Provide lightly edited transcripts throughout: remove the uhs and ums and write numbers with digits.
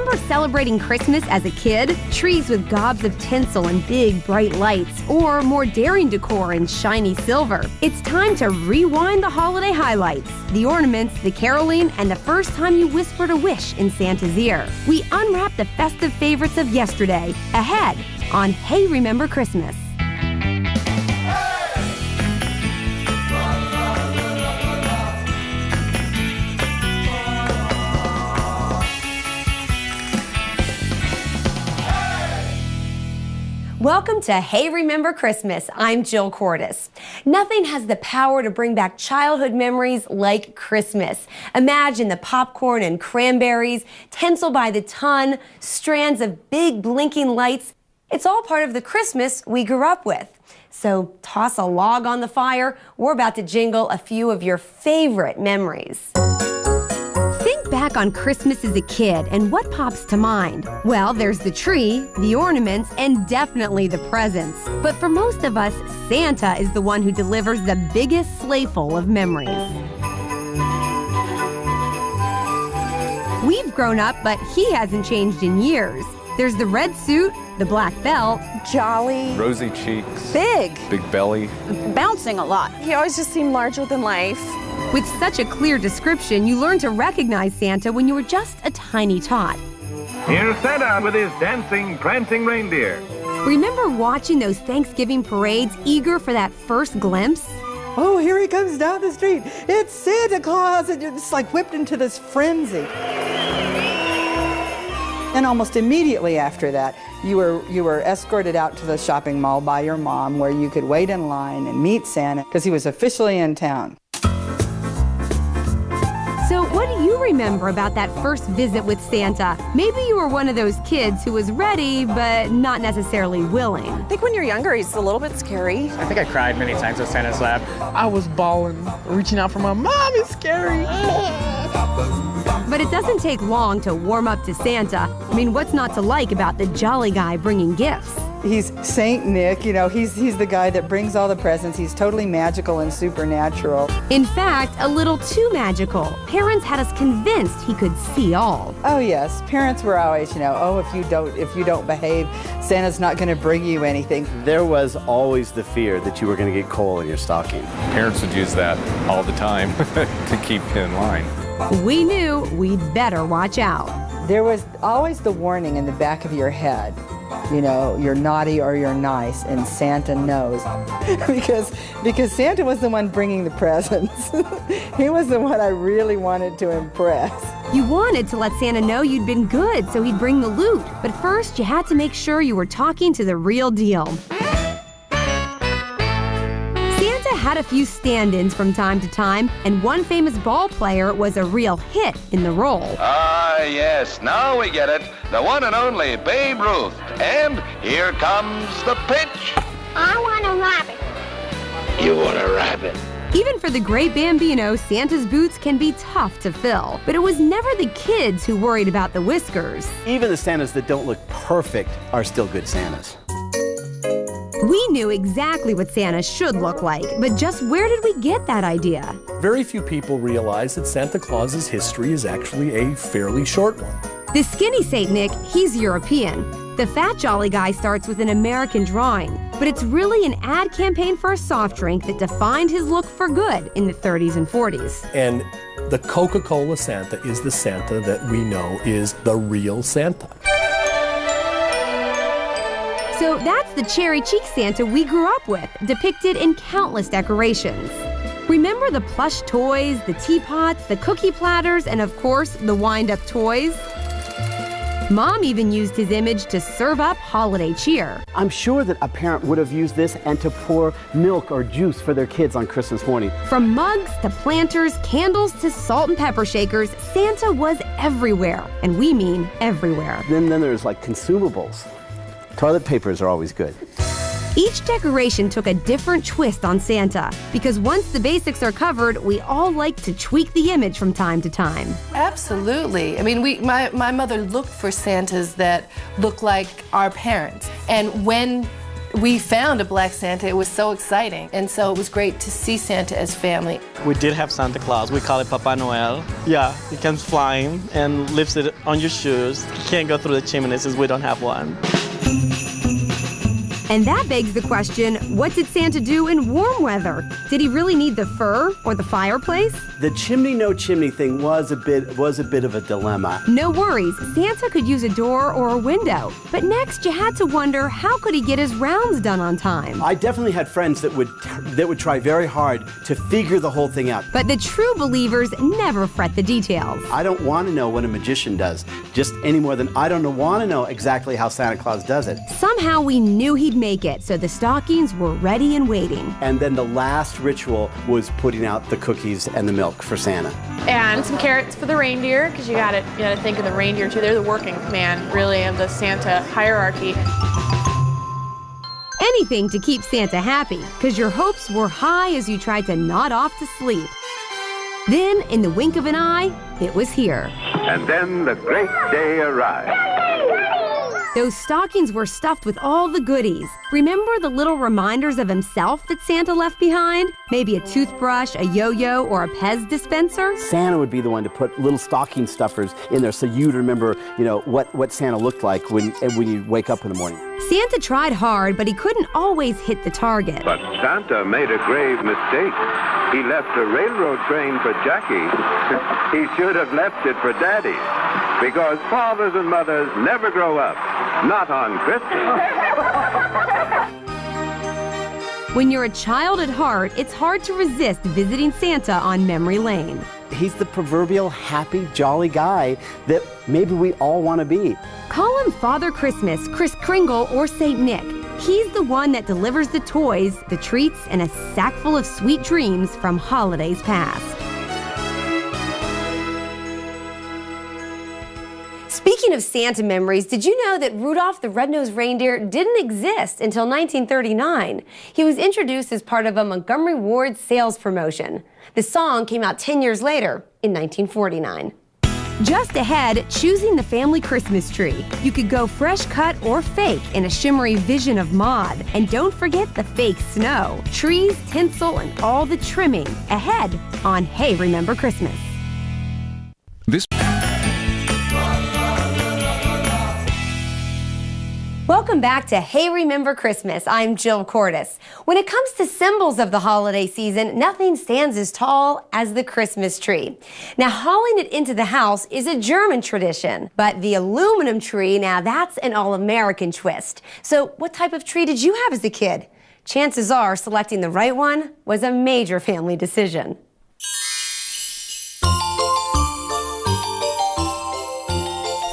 Remember celebrating Christmas as a kid? Trees with gobs of tinsel and big, bright lights, or more daring decor in shiny silver. It's time to rewind the holiday highlights, the ornaments, the caroling, and the first time you whispered a wish in Santa's ear. We unwrap the festive favorites of yesterday, ahead on Hey, Remember Christmas. Welcome to Hey, Remember Christmas. I'm Jill Cordes. Nothing has the power to bring back childhood memories like Christmas. Imagine the popcorn and cranberries, tinsel by the ton, strands of big blinking lights. It's all part of the Christmas we grew up with. So toss a log on the fire. We're about to jingle a few of your favorite memories. Think back on Christmas as a kid and what pops to mind? Well, there's the tree, the ornaments, and definitely the presents. But for most of us, Santa is the one who delivers the biggest sleighful of memories. We've grown up, but he hasn't changed in years. There's the red suit, the black belt, jolly, rosy cheeks, big belly, bouncing a lot. He always just seemed larger than life. With such a clear description, you learned to recognize Santa when you were just a tiny tot. Here's Santa with his dancing, prancing reindeer. Remember watching those Thanksgiving parades, eager for that first glimpse? Oh, here he comes down the street. It's Santa Claus, and you're just like whipped into this frenzy. And almost immediately after that, you were escorted out to the shopping mall by your mom, where you could wait in line and meet Santa because he was officially in town. So what do you remember about that first visit with Santa? Maybe you were one of those kids who was ready, but not necessarily willing. I think when you're younger, he's a little bit scary. I think I cried many times at Santa's lap. I was bawling, reaching out for my mom. It's scary. But it doesn't take long to warm up to Santa. I mean, what's not to like about the jolly guy bringing gifts? He's Saint Nick, you know, he's the guy that brings all the presents. He's totally magical and supernatural. In fact, a little too magical. Parents had us convinced he could see all. Oh yes, parents were always, oh, if you don't behave, Santa's not going to bring you anything. There was always the fear that you were going to get coal in your stocking. Parents would use that all the time to keep you in line. We knew we'd better watch out. There was always the warning in the back of your head. You're naughty or you're nice, and Santa knows. because Santa was the one bringing the presents. He was the one I really wanted to impress. You wanted to let Santa know you'd been good, so he'd bring the loot. But first, you had to make sure you were talking to the real deal. Santa had a few stand-ins from time to time, and one famous ball player was a real hit in the role. Ah, yes, now we get it. The one and only Babe Ruth. And here comes the pitch. I want a rabbit. You want a rabbit? Even for the great Bambino, Santa's boots can be tough to fill. But it was never the kids who worried about the whiskers. Even the Santas that don't look perfect are still good Santas. We knew exactly what Santa should look like, but just where did we get that idea? Very few people realize that Santa Claus's history is actually a fairly short one. The skinny Saint Nick, he's European. The fat jolly guy starts with an American drawing, but it's really an ad campaign for a soft drink that defined his look for good in the 30s and 40s. And the Coca-Cola Santa is the Santa that we know is the real Santa. So that's the cherry cheek Santa we grew up with, depicted in countless decorations. Remember the plush toys, the teapots, the cookie platters, and of course, the wind-up toys? Mom even used his image to serve up holiday cheer. I'm sure that a parent would have used this and to pour milk or juice for their kids on Christmas morning. From mugs to planters, candles to salt and pepper shakers, Santa was everywhere. And we mean everywhere. Then there's like consumables. Toilet papers are always good. Each decoration took a different twist on Santa, because once the basics are covered, we all like to tweak the image from time to time. Absolutely. I mean, my mother looked for Santas that looked like our parents. And when we found a black Santa. It was so exciting. And so it was great to see Santa as family. We did have Santa Claus. We call it Papa Noel. Yeah, he comes flying and lifts it on your shoes. You can't go through the chimney since we don't have one. And that begs the question, what did Santa do in warm weather? Did he really need the fur or the fireplace? The chimney, no chimney thing was a bit of a dilemma. No worries, Santa could use a door or a window. But next you had to wonder, how could he get his rounds done on time? I definitely had friends that would try very hard to figure the whole thing out. But the true believers never fret the details. I don't want to know what a magician does, just any more than I don't want to know exactly how Santa Claus does it. Somehow we knew he'd make it, so the stockings were ready and waiting. And then the last ritual was putting out the cookies and the milk for Santa. And some carrots for the reindeer, because you gotta think of the reindeer too. They're the working man, really, of the Santa hierarchy. Anything to keep Santa happy, because your hopes were high as you tried to nod off to sleep. Then, in the wink of an eye, it was here. And then the great day arrived. Those stockings were stuffed with all the goodies. Remember the little reminders of himself that Santa left behind? Maybe a toothbrush, a yo-yo, or a Pez dispenser? Santa would be the one to put little stocking stuffers in there so you'd remember, what Santa looked like when you wake up in the morning. Santa tried hard, but he couldn't always hit the target. But Santa made a grave mistake. He left a railroad train for Jackie. He should have left it for Daddy. Because fathers and mothers never grow up. Not on Christmas. When you're a child at heart, it's hard to resist visiting Santa on memory lane. He's the proverbial happy, jolly guy that maybe we all want to be. Call him Father Christmas, Kris Kringle, or St. Nick. He's the one that delivers the toys, the treats, and a sack full of sweet dreams from holidays past. Speaking of Santa memories, did you know that Rudolph the Red-Nosed Reindeer didn't exist until 1939? He was introduced as part of a Montgomery Ward sales promotion. The song came out 10 years later, in 1949. Just ahead, choosing the family Christmas tree. You could go fresh cut or fake in a shimmery vision of mod. And don't forget the fake snow, trees, tinsel, and all the trimming. Ahead on Hey, Remember Christmas. Welcome back to Hey Remember Christmas. I'm Jill Cordes. When it comes to symbols of the holiday season, nothing stands as tall as the Christmas tree. Now, hauling it into the house is a German tradition, but the aluminum tree, now that's an all-American twist. So what type of tree did you have as a kid? Chances are selecting the right one was a major family decision.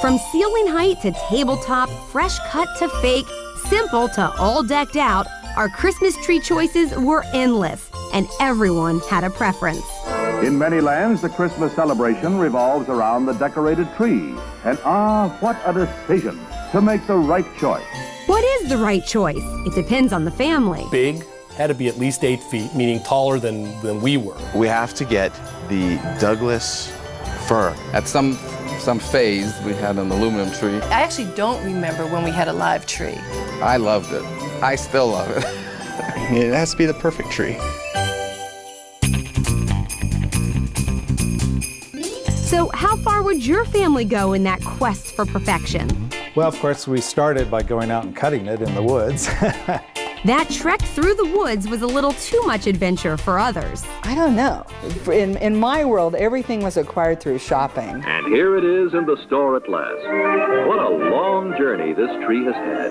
From ceiling height to tabletop, fresh cut to fake, simple to all decked out, our Christmas tree choices were endless, and everyone had a preference. In many lands, the Christmas celebration revolves around the decorated tree. And what a decision to make the right choice. What is the right choice? It depends on the family. Big, had to be at least 8 feet, meaning taller than we were. We have to get the Douglas fir. At some phase, we had an aluminum tree. I actually don't remember when we had a live tree. I loved it. I still love it. It has to be the perfect tree. So how far would your family go in that quest for perfection? Well, of course, we started by going out and cutting it in the woods. That trek through the woods was a little too much adventure for others. I don't know. In my world, everything was acquired through shopping. And here it is in the store at last. What a long journey this tree has had.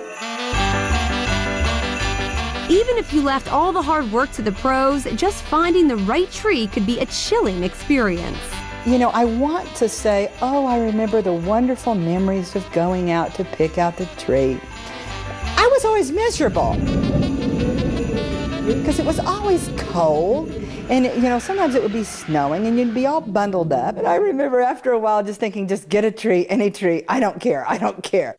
Even if you left all the hard work to the pros, just finding the right tree could be a chilling experience. You know, I want to say, oh, I remember the wonderful memories of going out to pick out the tree. I was always miserable because it was always cold, and sometimes it would be snowing and you'd be all bundled up. And I remember after a while just thinking, just get a tree, any tree, I don't care, I don't care.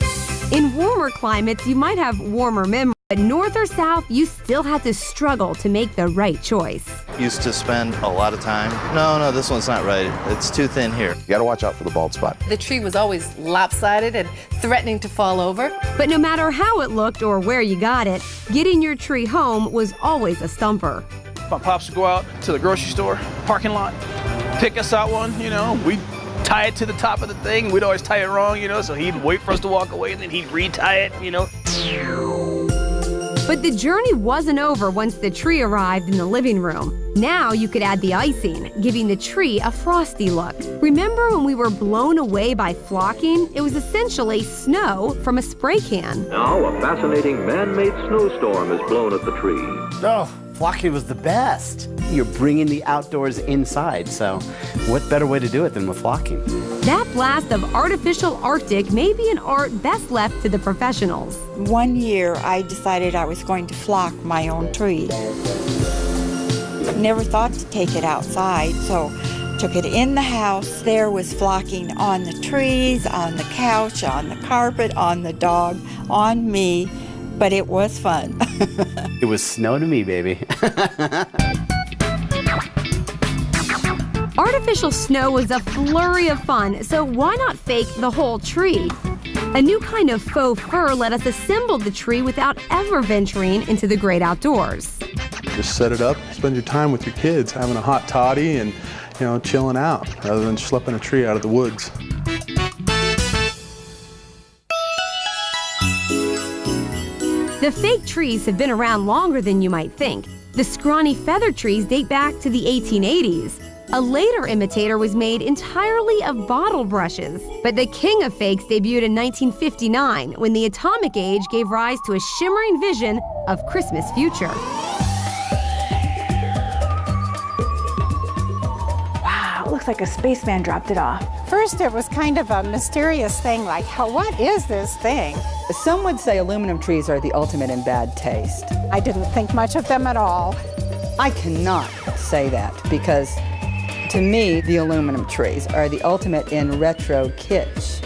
In warmer climates, you might have warmer memories, But north or south, you still had to struggle to make the right choice. Used to spend a lot of time. No, this one's not right. It's too thin here. You got to watch out for the bald spot. The tree was always lopsided and threatening to fall over. But no matter how it looked or where you got it, getting your tree home was always a stumper. My pops would go out to the grocery store, parking lot, pick us out one, we'd tie it to the top of the thing. We'd always tie it wrong, so he'd wait for us to walk away and then he'd retie it, But the journey wasn't over once the tree arrived in the living room. Now you could add the icing, giving the tree a frosty look. Remember when we were blown away by flocking? It was essentially snow from a spray can. Now a fascinating man-made snowstorm is blown at the tree. Oh, flocking was the best. You're bringing the outdoors inside, so what better way to do it than with flocking? That blast of artificial Arctic may be an art best left to the professionals. One year I decided I was going to flock my own tree. Never thought to take it outside, so took it in the house. There was flocking on the trees, on the couch, on the carpet, on the dog, on me, but it was fun. It was snow to me, baby. Artificial snow was a flurry of fun, so why not fake the whole tree? A new kind of faux fur let us assemble the tree without ever venturing into the great outdoors. Just set it up, spend your time with your kids, having a hot toddy and, chilling out, rather than schlepping a tree out of the woods. The fake trees have been around longer than you might think. The scrawny feather trees date back to the 1880s. A later imitator was made entirely of bottle brushes. But the king of fakes debuted in 1959 when the atomic age gave rise to a shimmering vision of Christmas future. Wow, it looks like a spaceman dropped it off. First, it was kind of a mysterious thing, like, what is this thing? Some would say aluminum trees are the ultimate in bad taste. I didn't think much of them at all. I cannot say that because to me, the aluminum trees are the ultimate in retro kitsch,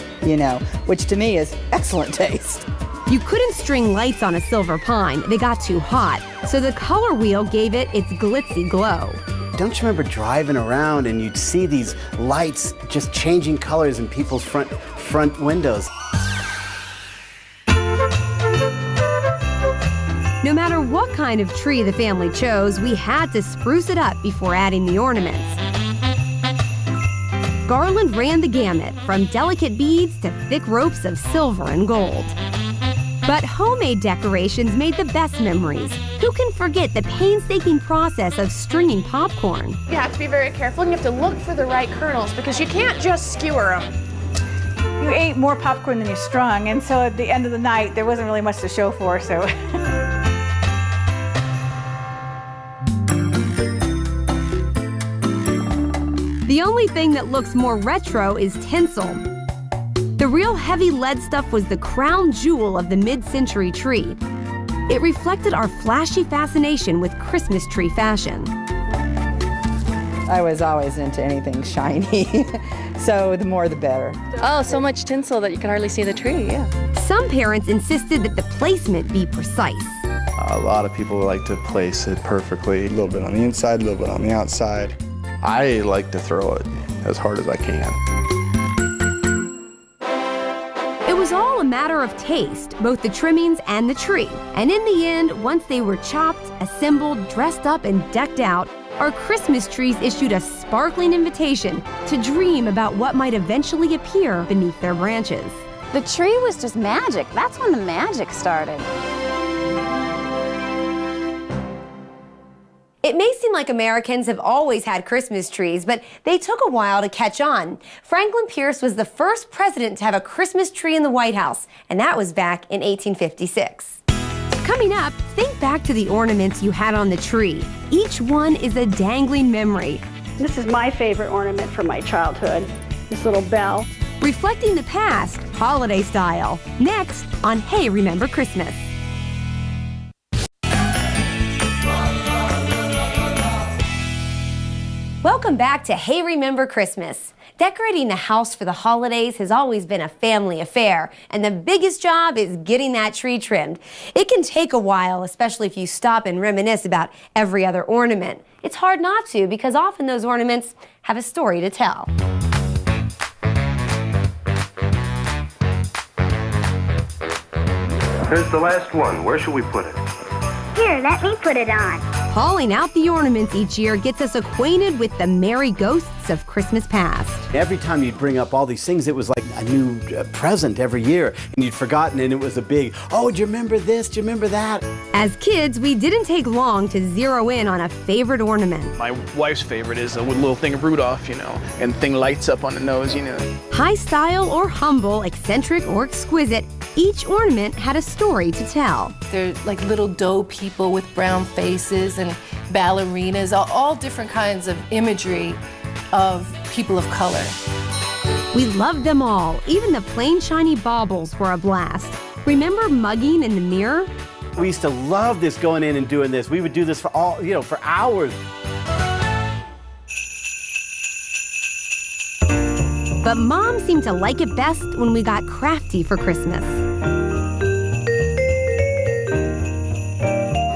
which to me is excellent taste. You couldn't string lights on a silver pine. They got too hot. So the color wheel gave it its glitzy glow. Don't you remember driving around and you'd see these lights just changing colors in people's front windows? No matter what kind of tree the family chose, we had to spruce it up before adding the ornaments. Garland ran the gamut, from delicate beads to thick ropes of silver and gold. But homemade decorations made the best memories. Who can forget the painstaking process of stringing popcorn? You have to be very careful and you have to look for the right kernels because you can't just skewer them. You ate more popcorn than you strung, and so at the end of the night, there wasn't really much to show for, so. The only thing that looks more retro is tinsel. The real heavy lead stuff was the crown jewel of the mid-century tree. It reflected our flashy fascination with Christmas tree fashion. I was always into anything shiny, so the more the better. Oh, so much tinsel that you can hardly see the tree, yeah. Some parents insisted that the placement be precise. A lot of people like to place it perfectly. A little bit on the inside, a little bit on the outside. I like to throw it as hard as I can. It was all a matter of taste, both the trimmings and the tree. And in the end, once they were chopped, assembled, dressed up, and decked out, our Christmas trees issued a sparkling invitation to dream about what might eventually appear beneath their branches. The tree was just magic. That's when the magic started. It may seem like Americans have always had Christmas trees, but they took a while to catch on. Franklin Pierce was the first president to have a Christmas tree in the White House, and that was back in 1856. Coming up, think back to the ornaments you had on the tree. Each one is a dangling memory. This is my favorite ornament from my childhood, this little bell. Reflecting the past, holiday style. Next on Hey, Remember Christmas. Welcome back to Hey, Remember Christmas. Decorating the house for the holidays has always been a family affair, and the biggest job is getting that tree trimmed. It can take a while, especially if you stop and reminisce about every other ornament. It's hard not to, because often those ornaments have a story to tell. Here's the last one. Where should we put it? Here, let me put it on. Hauling out the ornaments each year gets us acquainted with the merry ghosts of Christmas past. Every time you'd bring up all these things, it was like a new present every year. And you'd forgotten, and it was a big, oh, do you remember this? Do you remember that? As kids, we didn't take long to zero in on a favorite ornament. My wife's favorite is a little thing of Rudolph, you know, and the thing lights up on the nose, you know. High style or humble, eccentric or exquisite, each ornament had a story to tell. They're like little dough people with brown faces and ballerinas, all different kinds of imagery of people of color. We loved them all. Even the plain shiny baubles were a blast. Remember mugging in the mirror? We used to love this, going in and doing this. We would do this for for hours. But Mom seemed to like it best when we got crafty for Christmas.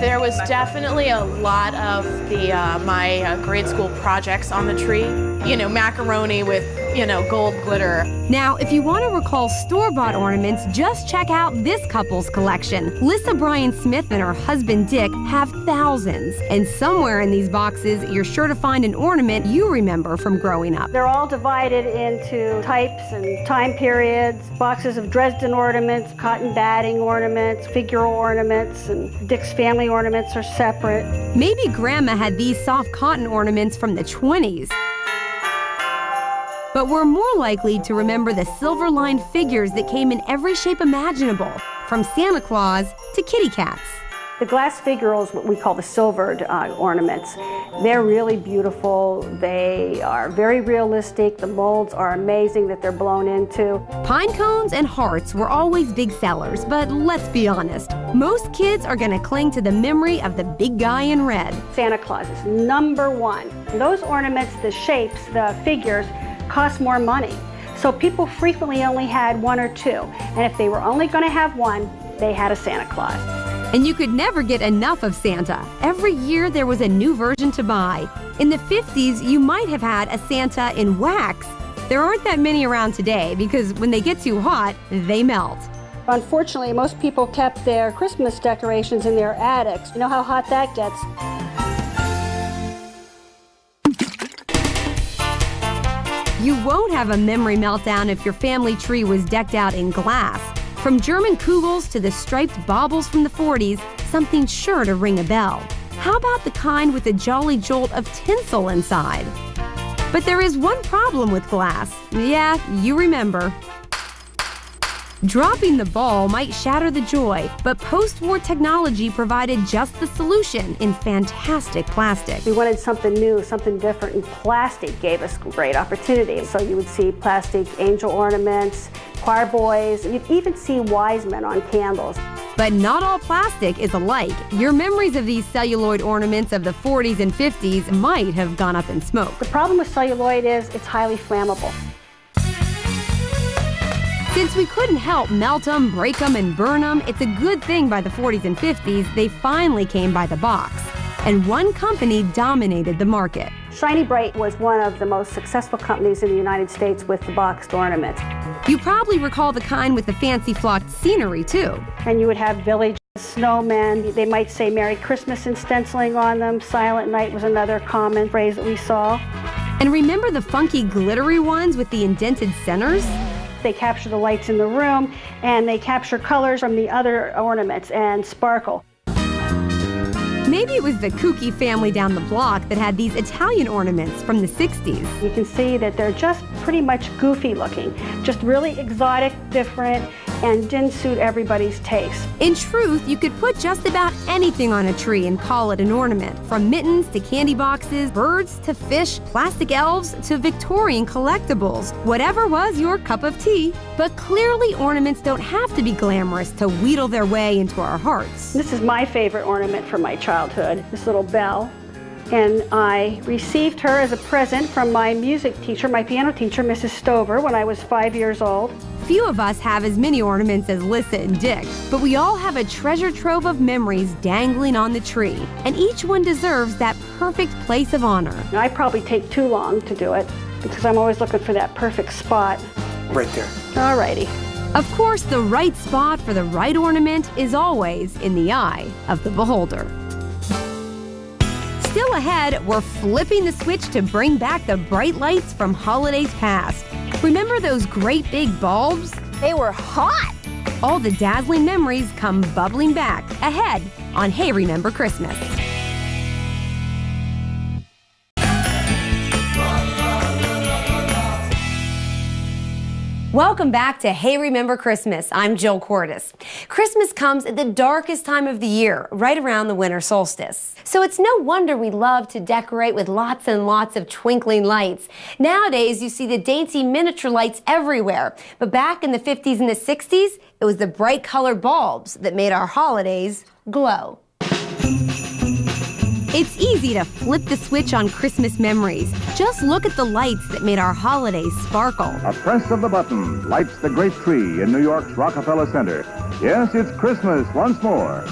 There was definitely a lot of my grade school projects on the tree. You know, macaroni with, gold glitter. Now, if you want to recall store-bought ornaments, just check out this couple's collection. Lissa Bryan Smith and her husband Dick have thousands. And somewhere in these boxes, you're sure to find an ornament you remember from growing up. They're all divided into types and time periods. Boxes of Dresden ornaments, cotton batting ornaments, figural ornaments, and Dick's family ornaments are separate. Maybe Grandma had these soft cotton ornaments from the 20s. But we're more likely to remember the silver-lined figures that came in every shape imaginable, from Santa Claus to kitty cats. The glass figurals, what we call the silvered ornaments, they're really beautiful. They are very realistic. The molds are amazing that they're blown into. Pine cones and hearts were always big sellers, but let's be honest, most kids are going to cling to the memory of the big guy in red. Santa Claus is #1. Those ornaments, the shapes, the figures, cost more money. So people frequently only had one or two. And if they were only going to have one, they had a Santa Claus. And you could never get enough of Santa. Every year there was a new version to buy. In the 50s, you might have had a Santa in wax. There aren't that many around today because when they get too hot, they melt. Unfortunately, most people kept their Christmas decorations in their attics. You know how hot that gets? You won't have a memory meltdown if your family tree was decked out in glass. From German kugels to the striped baubles from the 40s, something's sure to ring a bell. How about the kind with a jolly jolt of tinsel inside? But there is one problem with glass. Yeah, you remember. Dropping the ball might shatter the joy, but post-war technology provided just the solution in fantastic plastic. We wanted something new, something different, and plastic gave us great opportunity. So you would see plastic angel ornaments, choir boys, you'd even see wise men on candles. But not all plastic is alike. Your memories of these celluloid ornaments of the 40s and 50s might have gone up in smoke. The problem with celluloid is it's highly flammable. Since we couldn't help melt them, break them, and burn them, it's a good thing by the 40s and 50s they finally came by the box. And one company dominated the market. Shiny Bright was one of the most successful companies in the United States with the boxed ornaments. You probably recall the kind with the fancy flocked scenery, too. And you would have village snowmen. They might say Merry Christmas in stenciling on them. Silent Night was another common phrase that we saw. And remember the funky glittery ones with the indented centers? They capture the lights in the room, and they capture colors from the other ornaments and sparkle. Maybe it was the kooky family down the block that had these Italian ornaments from the 60s. You can see that they're just pretty much goofy looking, just really exotic, different, and didn't suit everybody's taste. In truth, you could put just about anything on a tree and call it an ornament. From mittens to candy boxes, birds to fish, plastic elves to Victorian collectibles. Whatever was your cup of tea. But clearly ornaments don't have to be glamorous to wheedle their way into our hearts. This is my favorite ornament from my childhood, this little bell. And I received her as a present from my music teacher, my piano teacher, Mrs. Stover, when I was 5 years old. Few of us have as many ornaments as Lissa and Dick, but we all have a treasure trove of memories dangling on the tree, and each one deserves that perfect place of honor. I probably take too long to do it because I'm always looking for that perfect spot. Right there. All righty. Of course, the right spot for the right ornament is always in the eye of the beholder. Still ahead, we're flipping the switch to bring back the bright lights from holidays past. Remember those great big bulbs? They were hot! All the dazzling memories come bubbling back ahead on Hey Remember Christmas. Welcome back to Hey Remember Christmas. I'm Jill Cordes. Christmas comes at the darkest time of the year, right around the winter solstice. So it's no wonder we love to decorate with lots and lots of twinkling lights. Nowadays, you see the dainty miniature lights everywhere. But back in the 50s and the 60s, it was the bright colored bulbs that made our holidays glow. It's easy to flip the switch on Christmas memories. Just look at the lights that made our holidays sparkle. A press of the button lights the great tree in New York's Rockefeller Center. Yes, it's Christmas once more.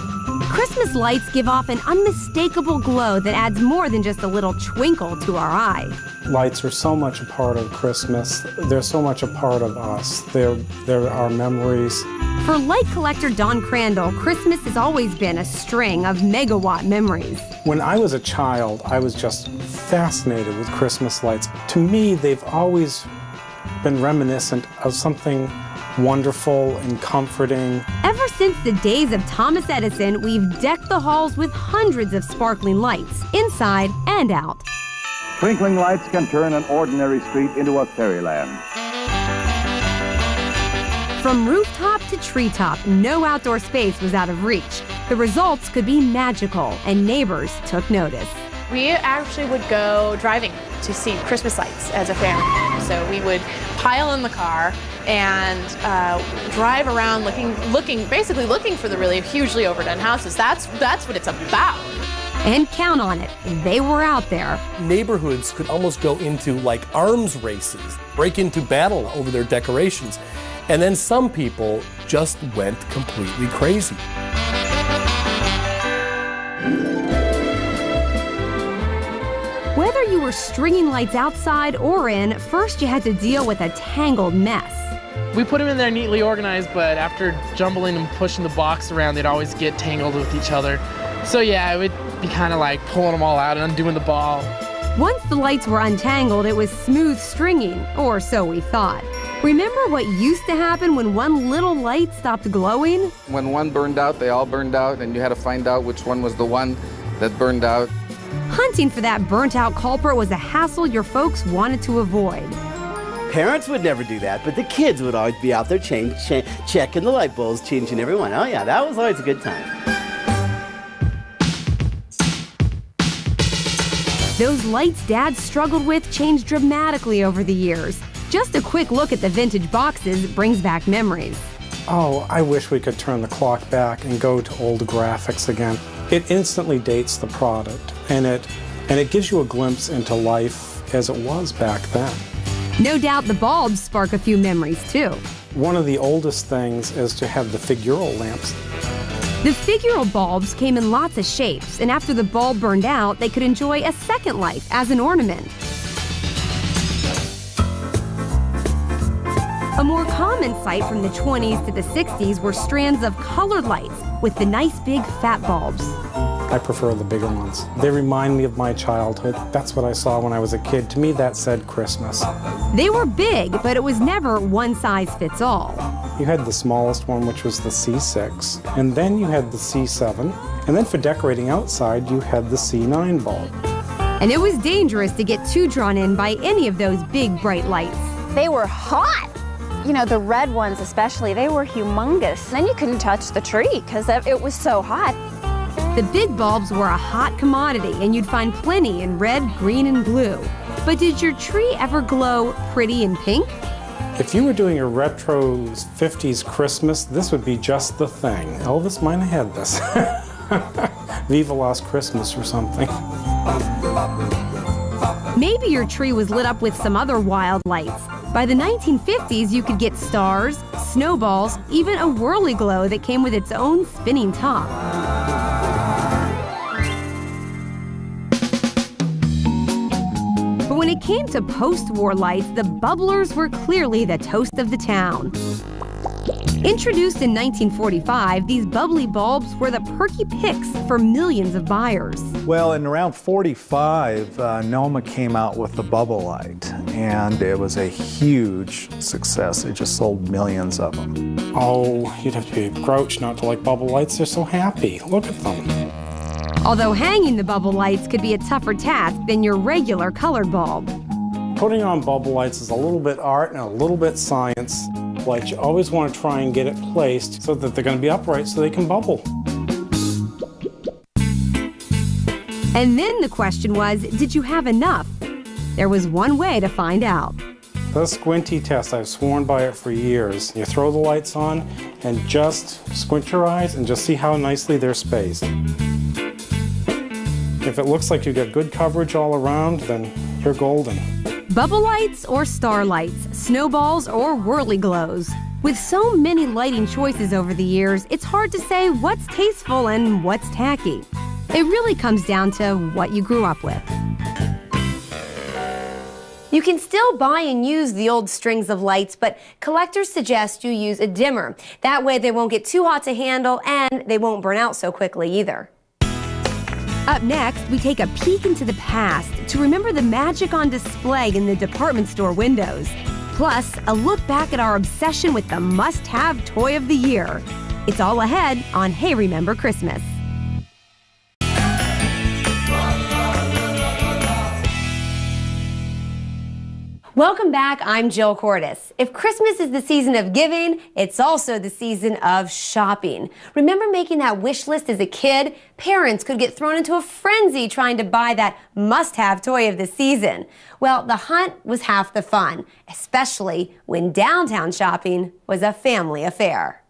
Christmas lights give off an unmistakable glow that adds more than just a little twinkle to our eye. Lights are so much a part of Christmas. They're so much a part of us. They're our memories. For light collector Don Crandall, Christmas has always been a string of megawatt memories. When I was a child, I was just fascinated with Christmas lights. To me, they've always been reminiscent of something wonderful and comforting. Ever since the days of Thomas Edison, we've decked the halls with hundreds of sparkling lights, inside and out. Twinkling lights can turn an ordinary street into a fairyland. From rooftop to treetop, no outdoor space was out of reach. The results could be magical, and neighbors took notice. We actually would go driving to see Christmas lights as a family. So we would pile in the car and drive around basically looking for the really hugely overdone houses. That's what it's about. And count on it, they were out there. Neighborhoods could almost go into like arms races, break into battle over their decorations. And then some people just went completely crazy. Whether you were stringing lights outside or in, first you had to deal with a tangled mess. We put them in there neatly organized, but after jumbling and pushing the box around, they'd always get tangled with each other. So yeah, it would be kind of like pulling them all out and undoing the ball. Once the lights were untangled, it was smooth stringing, or so we thought. Remember what used to happen when one little light stopped glowing? When one burned out, they all burned out, and you had to find out which one was the one that burned out. Hunting for that burnt-out culprit was a hassle your folks wanted to avoid. Parents would never do that, but the kids would always be out there checking the light bulbs, changing every one. Oh yeah, that was always a good time. Those lights Dad struggled with changed dramatically over the years. Just a quick look at the vintage boxes brings back memories. Oh, I wish we could turn the clock back and go to old graphics again. It instantly dates the product, and it gives you a glimpse into life as it was back then. No doubt the bulbs spark a few memories too. One of the oldest things is to have the figural lamps. The figural bulbs came in lots of shapes, and after the bulb burned out, they could enjoy a second life as an ornament. A more common sight from the 20s to the 60s were strands of colored lights with the nice big fat bulbs. I prefer the bigger ones. They remind me of my childhood. That's what I saw when I was a kid. To me, that said Christmas. They were big, but it was never one size fits all. You had the smallest one, which was the C6, and then you had the C7, and then for decorating outside, you had the C9 bulb. And it was dangerous to get too drawn in by any of those big, bright lights. They were hot! You know, the red ones especially, they were humongous. Then you couldn't touch the tree because it was so hot. The big bulbs were a hot commodity, and you'd find plenty in red, green, and blue. But did your tree ever glow pretty in pink? If you were doing a retro 50s Christmas, this would be just the thing. Elvis might have had this. Viva Lost Christmas or something. Maybe your tree was lit up with some other wild lights. By the 1950s, you could get stars, snowballs, even a whirly glow that came with its own spinning top. But when it came to post-war lights, the bubblers were clearly the toast of the town. Introduced in 1945, these bubbly bulbs were the perky picks for millions of buyers. Well, in around 45, Noma came out with the bubble light, and it was a huge success. It just sold millions of them. Oh, you'd have to be a grouch not to like bubble lights. They're so happy. Look at them. Although hanging the bubble lights could be a tougher task than your regular colored bulb. Putting on bubble lights is a little bit art and a little bit science. Like, you always want to try and get it placed so that they're going to be upright so they can bubble. And then the question was, did you have enough? There was one way to find out. The squinty test, I've sworn by it for years. You throw the lights on and just squint your eyes and just see how nicely they're spaced. If it looks like you get good coverage all around, then you're golden. Bubble lights or star lights, snowballs or whirly glows. With so many lighting choices over the years, it's hard to say what's tasteful and what's tacky. It really comes down to what you grew up with. You can still buy and use the old strings of lights, but collectors suggest you use a dimmer. That way they won't get too hot to handle and they won't burn out so quickly either. Up next, we take a peek into the past to remember the magic on display in the department store windows. Plus, a look back at our obsession with the must-have toy of the year. It's all ahead on Hey Remember Christmas. Welcome back, I'm Jill Cordes. If Christmas is the season of giving, it's also the season of shopping. Remember making that wish list as a kid? Parents could get thrown into a frenzy trying to buy that must-have toy of the season. Well, the hunt was half the fun, especially when downtown shopping was a family affair.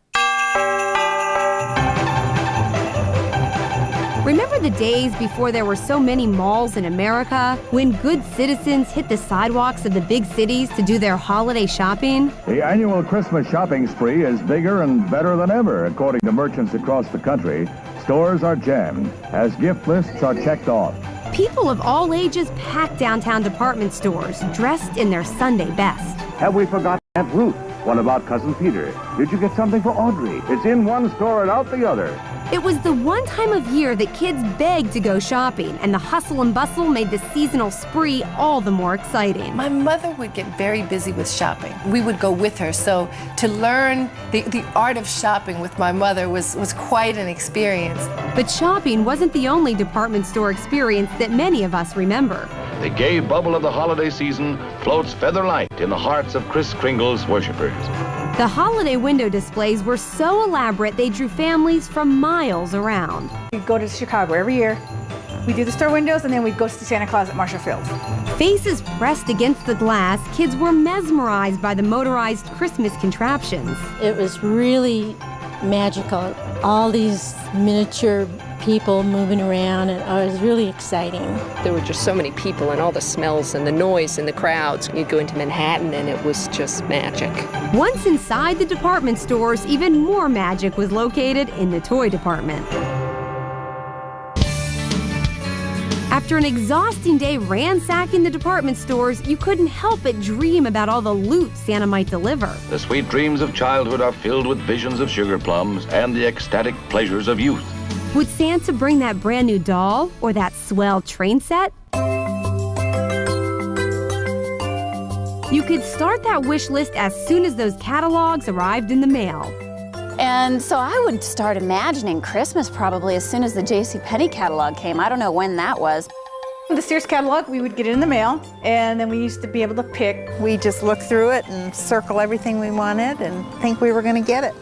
Remember the days before there were so many malls in America, when good citizens hit the sidewalks of the big cities to do their holiday shopping? The annual Christmas shopping spree is bigger and better than ever, according to merchants across the country. Stores are jammed as gift lists are checked off. People of all ages pack downtown department stores, dressed in their Sunday best. Have we forgotten Aunt Ruth? What about Cousin Peter? Did you get something for Audrey? It's in one store and out the other. It was the one time of year that kids begged to go shopping, and the hustle and bustle made the seasonal spree all the more exciting. My mother would get very busy with shopping. We would go with her, so to learn the art of shopping with my mother was quite an experience. But shopping wasn't the only department store experience that many of us remember. The gay bubble of the holiday season floats feather light in the hearts of Kris Kringle's worshippers. The holiday window displays were so elaborate they drew families from miles around. We'd go to Chicago every year. We'd do the store windows, and then we'd go to Santa Claus at Marshall Field. Faces pressed against the glass, kids were mesmerized by the motorized Christmas contraptions. It was really magical. All these miniature people moving around, and it was really exciting. There were just so many people and all the smells and the noise and the crowds. You'd go into Manhattan and it was just magic. Once inside the department stores, even more magic was located in the toy department. After an exhausting day ransacking the department stores, you couldn't help but dream about all the loot Santa might deliver. The sweet dreams of childhood are filled with visions of sugar plums and the ecstatic pleasures of youth. Would Santa bring that brand new doll or that swell train set? You could start that wish list as soon as those catalogs arrived in the mail. And so I would start imagining Christmas probably as soon as the JCPenney catalog came. I don't know when that was. The Sears catalog, we would get it in the mail, and then we used to be able to pick. We just looked through it and circle everything we wanted and think we were going to get it.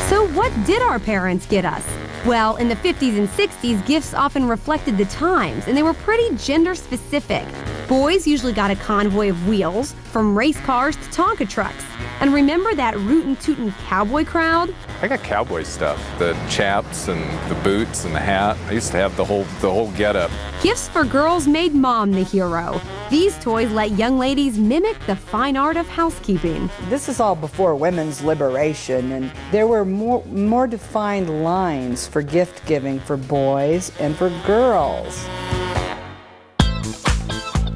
So what did our parents get us? Well, in the 50s and 60s, gifts often reflected the times, and they were pretty gender specific. Boys usually got a convoy of wheels, from race cars to Tonka trucks. And remember that rootin' tootin' cowboy crowd? I got cowboy stuff, the chaps and the boots and the hat. I used to have the whole getup. Gifts for girls made mom the hero. These toys let young ladies mimic the fine art of housekeeping. This is all before women's liberation, and there were more defined lines for gift giving for boys and for girls.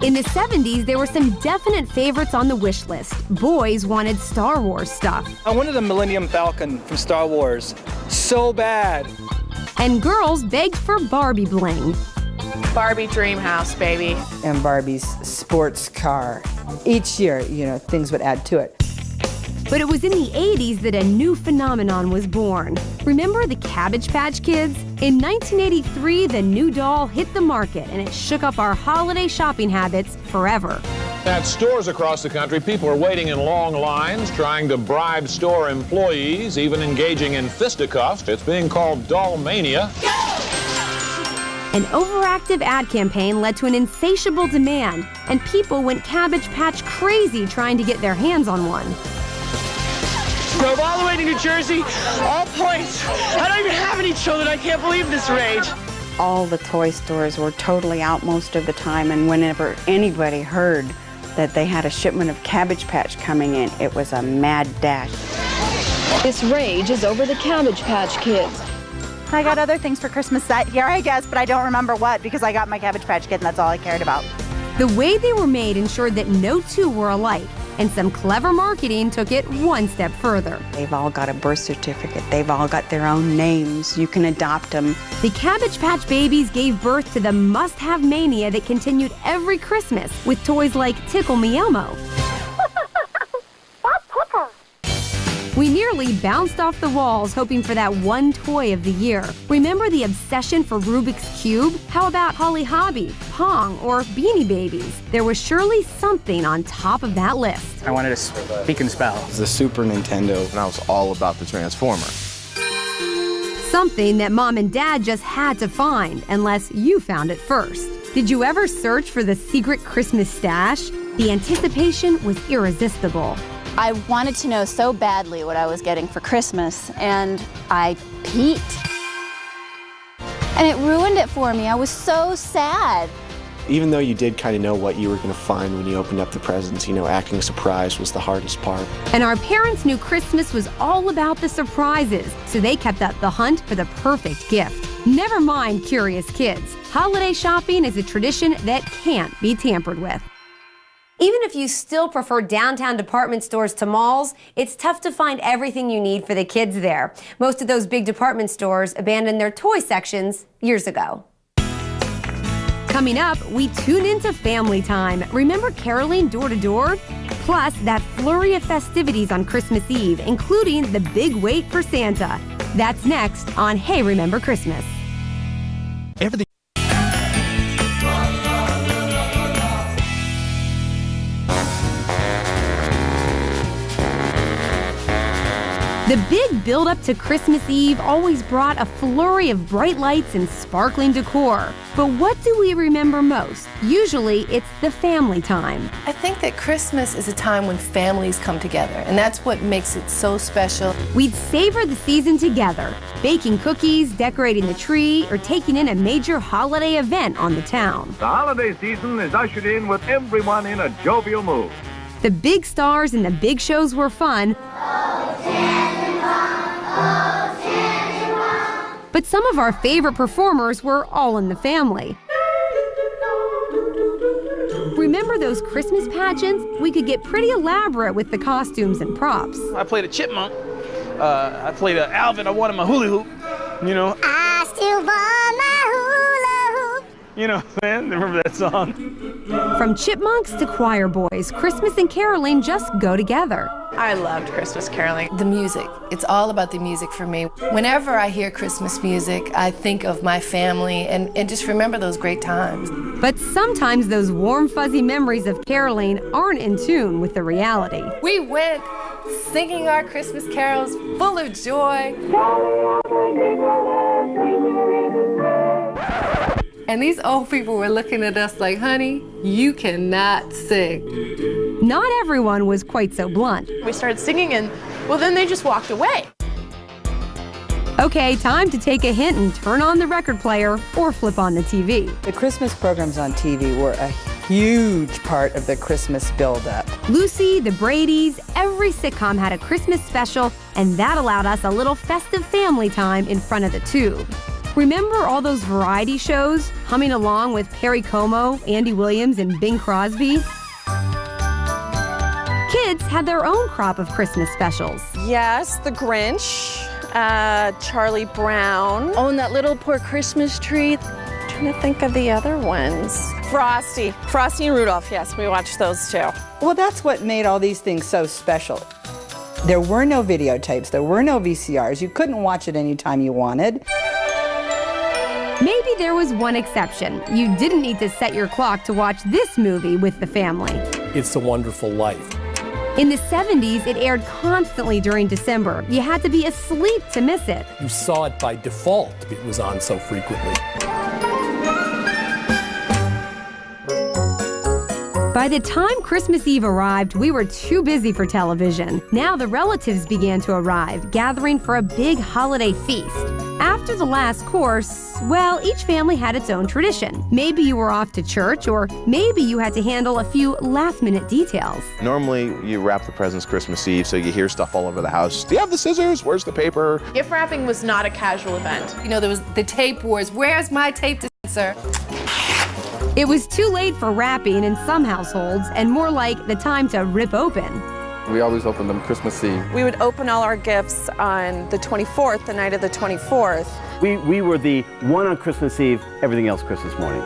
In the 70s, there were some definite favorites on the wish list. Boys wanted Star Wars stuff. I wanted a Millennium Falcon from Star Wars so bad. And girls begged for Barbie bling. Barbie dream house, baby. And Barbie's sports car. Each year, you know, things would add to it. But it was in the 80s that a new phenomenon was born. Remember the Cabbage Patch Kids? In 1983, the new doll hit the market, and it shook up our holiday shopping habits forever. At stores across the country, people are waiting in long lines, trying to bribe store employees, even engaging in fisticuffs. It's being called doll mania. An overactive ad campaign led to an insatiable demand, and people went Cabbage Patch crazy trying to get their hands on one. Drove all the way to New Jersey, all points. I don't even have any children. I can't believe this rage. All the toy stores were totally out most of the time, and whenever anybody heard that they had a shipment of Cabbage Patch coming in, it was a mad dash. This rage is over the Cabbage Patch Kids. I got other things for Christmas that year, I guess, but I don't remember what because I got my Cabbage Patch Kid and that's all I cared about. The way they were made ensured that no two were alike, and some clever marketing took it one step further. They've all got a birth certificate. They've all got their own names. You can adopt them. The Cabbage Patch Babies gave birth to the must-have mania that continued every Christmas with toys like Tickle Me Elmo. We nearly bounced off the walls hoping for that one toy of the year. Remember the obsession for Rubik's Cube? How about Holly Hobby, Pong, or Beanie Babies? There was surely something on top of that list. I wanted a speak and spell. It was the Super Nintendo, and I was all about the Transformer. Something that mom and dad just had to find, unless you found it first. Did you ever search for the secret Christmas stash? The anticipation was irresistible. I wanted to know so badly what I was getting for Christmas, and I peeked. And it ruined it for me. I was so sad. Even though you did kind of know what you were going to find when you opened up the presents, you know, acting surprised was the hardest part. And our parents knew Christmas was all about the surprises, so they kept up the hunt for the perfect gift. Never mind curious kids. Holiday shopping is a tradition that can't be tampered with. Even if you still prefer downtown department stores to malls, it's tough to find everything you need for the kids there. Most of those big department stores abandoned their toy sections years ago. Coming up, we tune into family time. Remember caroling door to door? Plus, that flurry of festivities on Christmas Eve, including the big wait for Santa. That's next on Hey, Remember Christmas. Everything. The big build-up to Christmas Eve always brought a flurry of bright lights and sparkling decor. But what do we remember most? Usually, it's the family time. I think that Christmas is a time when families come together, and that's what makes it so special. We'd savor the season together, baking cookies, decorating the tree, or taking in a major holiday event on the town. The holiday season is ushered in with everyone in a jovial mood. The big stars and the big shows were fun. But some of our favorite performers were all in the family. Remember those Christmas pageants? We could get pretty elaborate with the costumes and props. I played a chipmunk. I played an Alvin. I wanted my hula hoop. You know. I still want my hula hoop. You know, man, remember that song? From chipmunks to choir boys, Christmas and caroling just go together. I loved Christmas caroling. The music. It's all about the music for me. Whenever I hear Christmas music, I think of my family and just remember those great times. But sometimes those warm, fuzzy memories of caroling aren't in tune with the reality. We went singing our Christmas carols full of joy. And these old people were looking at us like, honey, you cannot sing. Not everyone was quite so blunt. We started singing and, well, then they just walked away. Okay, time to take a hint and turn on the record player or flip on the TV. The Christmas programs on TV were a huge part of the Christmas build-up. Lucy, the Bradys, every sitcom had a Christmas special, and that allowed us a little festive family time in front of the tube. Remember all those variety shows, humming along with Perry Como, Andy Williams, and Bing Crosby? Kids had their own crop of Christmas specials. Yes, The Grinch, Charlie Brown. Oh, and that little poor Christmas tree. I'm trying to think of the other ones. Frosty and Rudolph, yes, we watched those too. Well, that's what made all these things so special. There were no videotapes, there were no VCRs. You couldn't watch it anytime you wanted. Maybe there was one exception. You didn't need to set your clock to watch this movie with the family. It's a Wonderful Life. In the 70s, it aired constantly during December. You had to be asleep to miss it. You saw it by default. It was on so frequently. By the time Christmas Eve arrived, we were too busy for television. Now the relatives began to arrive, gathering for a big holiday feast. After the last course, well, each family had its own tradition. Maybe you were off to church, or maybe you had to handle a few last-minute details. Normally, you wrap the presents Christmas Eve, so you hear stuff all over the house. Do you have the scissors? Where's the paper? Gift wrapping was not a casual event. You know, there was the tape wars. Where's my tape dispenser? It was too late for wrapping in some households, and more like the time to rip open. We always opened them Christmas Eve. We would open all our gifts on the 24th, the night of the 24th. We were the one on Christmas Eve, everything else Christmas morning.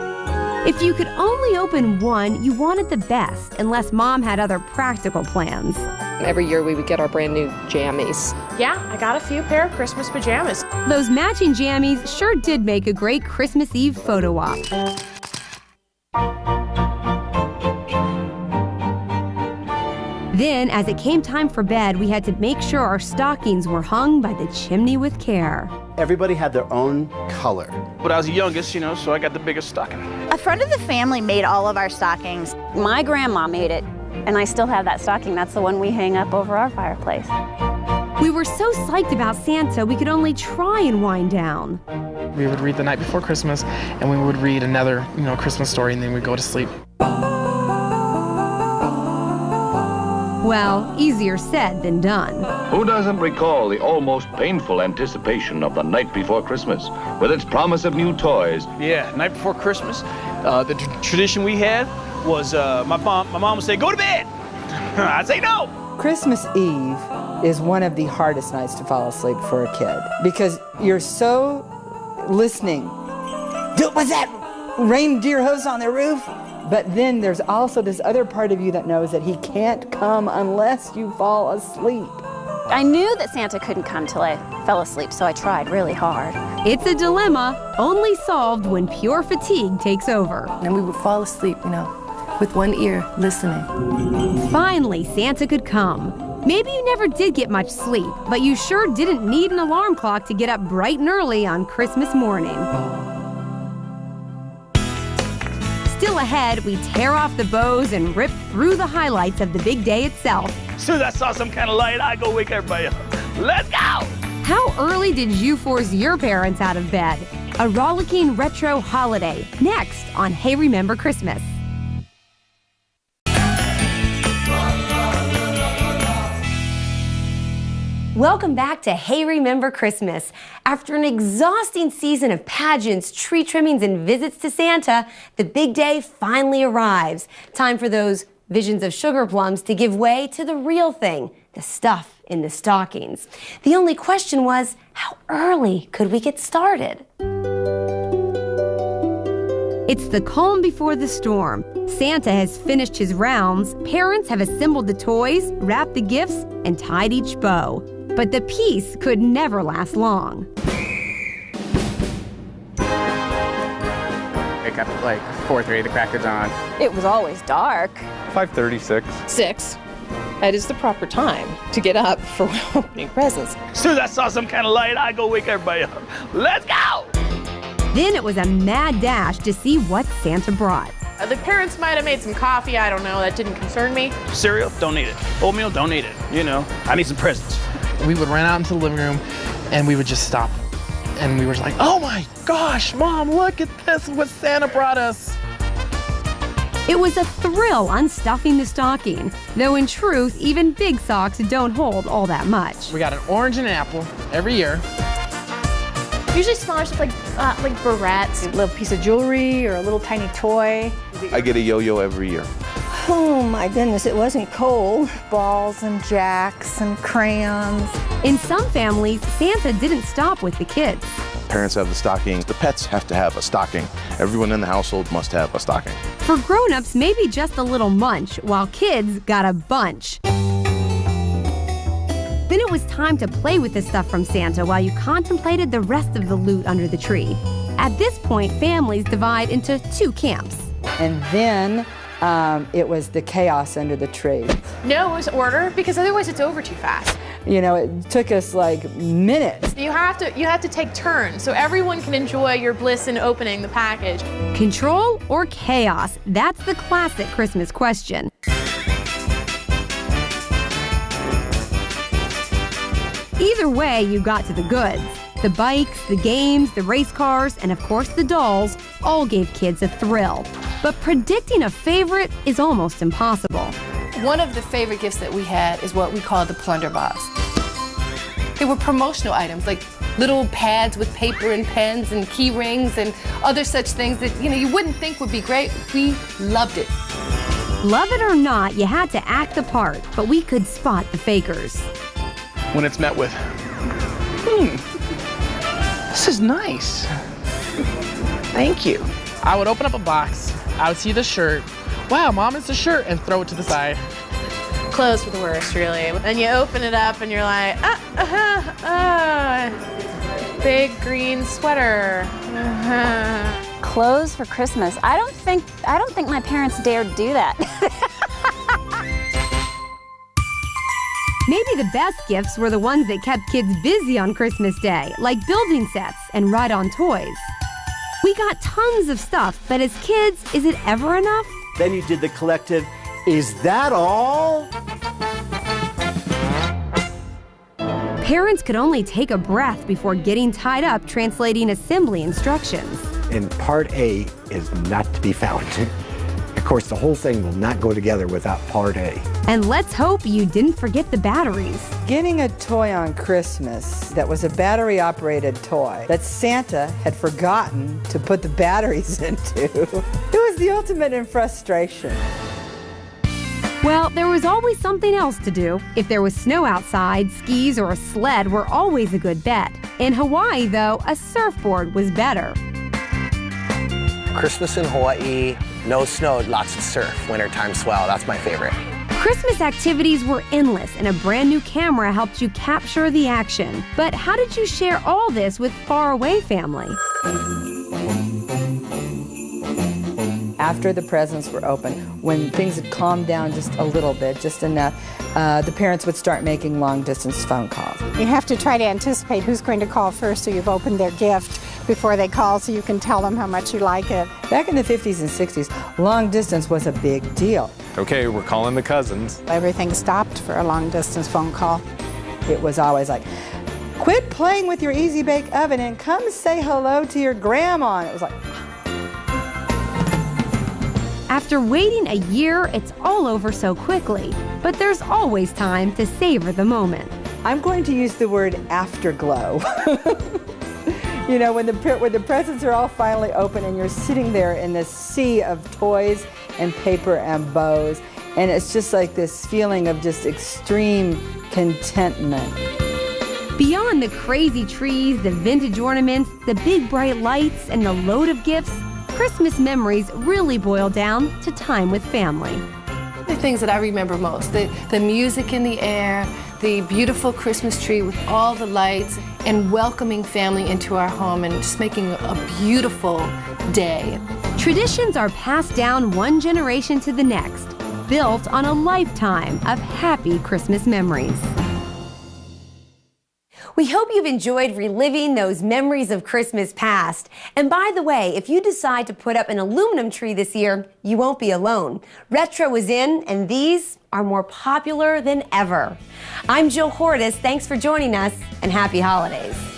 If you could only open one, you wanted the best, unless Mom had other practical plans. Every year we would get our brand new jammies. Yeah, I got a few pair of Christmas pajamas. Those matching jammies sure did make a great Christmas Eve photo op. Then, as it came time for bed, we had to make sure our stockings were hung by the chimney with care. Everybody had their own color. But I was the youngest, you know, so I got the biggest stocking. A friend of the family made all of our stockings. My grandma made it, and I still have that stocking. That's the one we hang up over our fireplace. We were so psyched about Santa, we could only try and wind down. We would read the night before Christmas, and we would read another, Christmas story, and then we'd go to sleep. Well, easier said than done. Who doesn't recall the almost painful anticipation of the night before Christmas, with its promise of new toys? Yeah, night before Christmas, the tradition we had was my mom would say, "Go to bed." I'd say no. Christmas Eve is one of the hardest nights to fall asleep for a kid because you're so listening. Was that reindeer hose on the roof? But then there's also this other part of you that knows that he can't come unless you fall asleep. I knew that Santa couldn't come till I fell asleep, so I tried really hard. It's a dilemma, only solved when pure fatigue takes over. And we would fall asleep, with one ear listening. Finally, Santa could come. Maybe you never did get much sleep, but you sure didn't need an alarm clock to get up bright and early on Christmas morning. Still ahead, we tear off the bows and rip through the highlights of the big day itself. As soon as I saw some kind of light, I go wake everybody up. Let's go! How early did you force your parents out of bed? A rollicking retro holiday, next on Hey Remember Christmas. Welcome back to Hey Remember Christmas. After an exhausting season of pageants, tree trimmings, and visits to Santa, the big day finally arrives. Time for those visions of sugar plums to give way to the real thing, the stuff in the stockings. The only question was, how early could we get started? It's the calm before the storm. Santa has finished his rounds, parents have assembled the toys, wrapped the gifts, and tied each bow. But the peace could never last long. Wake up at like 4:30, the crackers on. It was always dark. 5:36. 6. That is the proper time to get up for opening presents. As soon as I saw some kind of light, I go wake everybody up. Let's go! Then it was a mad dash to see what Santa brought. The parents might have made some coffee, I don't know, that didn't concern me. Cereal, don't need it. Oatmeal, don't need it. You know, I need some presents. We would run out into the living room and we would just stop. And we were like, oh my gosh, Mom, look at this, what Santa brought us. It was a thrill unstuffing the stocking, though in truth, even big socks don't hold all that much. We got an orange and an apple every year. Usually smaller stuff like barrettes. A little piece of jewelry or a little tiny toy. I get a yo-yo every year. Oh my goodness, it wasn't cold. Balls and jacks and crayons. In some families, Santa didn't stop with the kids. Parents have the stockings. The pets have to have a stocking. Everyone in the household must have a stocking. For grown-ups, maybe just a little munch, while kids got a bunch. Then it was time to play with the stuff from Santa while you contemplated the rest of the loot under the tree. At this point, families divide into two camps. And then it was the chaos under the tree. No, it was order, because otherwise it's over too fast. You know, it took us like minutes. You have to take turns so everyone can enjoy your bliss in opening the package. Control or chaos? That's the classic Christmas question. Either way, you got to the goods. The bikes, the games, the race cars, and of course the dolls all gave kids a thrill. But predicting a favorite is almost impossible. One of the favorite gifts that we had is what we call the plunder box. They were promotional items like little pads with paper and pens and key rings and other such things that you wouldn't think would be great. We loved it. Love it or not, you had to act the part, but we could spot the fakers. When it's met with, this is nice. Thank you. I would open up a box, I would see the shirt. Wow, Mom, it's a shirt, and throw it to the side. Clothes were the worst, really. And you open it up and you're like, big green sweater. Clothes for Christmas. I don't think my parents dared do that. Maybe the best gifts were the ones that kept kids busy on Christmas Day, like building sets and ride-on toys. We got tons of stuff, but as kids, is it ever enough? Then you did the collective, is that all? Parents could only take a breath before getting tied up translating assembly instructions. And part A is not to be found. Of course, the whole thing will not go together without part A. And let's hope you didn't forget the batteries. Getting a toy on Christmas that was a battery-operated toy that Santa had forgotten to put the batteries into, it was the ultimate in frustration. Well, there was always something else to do. If there was snow outside, skis or a sled were always a good bet. In Hawaii, though, a surfboard was better. Christmas in Hawaii, no snow, lots of surf, wintertime swell, that's my favorite. Christmas activities were endless, and a brand new camera helped you capture the action. But how did you share all this with faraway family? After the presents were opened, when things had calmed down just a little bit, just enough, the parents would start making long-distance phone calls. You have to try to anticipate who's going to call first so you've opened their gift before they call so you can tell them how much you like it. Back in the 50s and 60s, long distance was a big deal. Okay, we're calling the cousins. Everything stopped for a long-distance phone call. It was always like, quit playing with your Easy Bake Oven and come say hello to your grandma. And it was like... After waiting a year, it's all over so quickly. But there's always time to savor the moment. I'm going to use the word afterglow. You know, when the presents are all finally open and you're sitting there in this sea of toys and paper and bows, and it's just like this feeling of just extreme contentment. Beyond the crazy trees, the vintage ornaments, the big bright lights, and the load of gifts, Christmas memories really boil down to time with family. The things that I remember most, the music in the air, the beautiful Christmas tree with all the lights, and welcoming family into our home and just making a beautiful day. Traditions are passed down one generation to the next, built on a lifetime of happy Christmas memories. We hope you've enjoyed reliving those memories of Christmas past. And by the way, if you decide to put up an aluminum tree this year, you won't be alone. Retro is in, and these are more popular than ever. I'm Jill Hortis. Thanks for joining us, and happy holidays.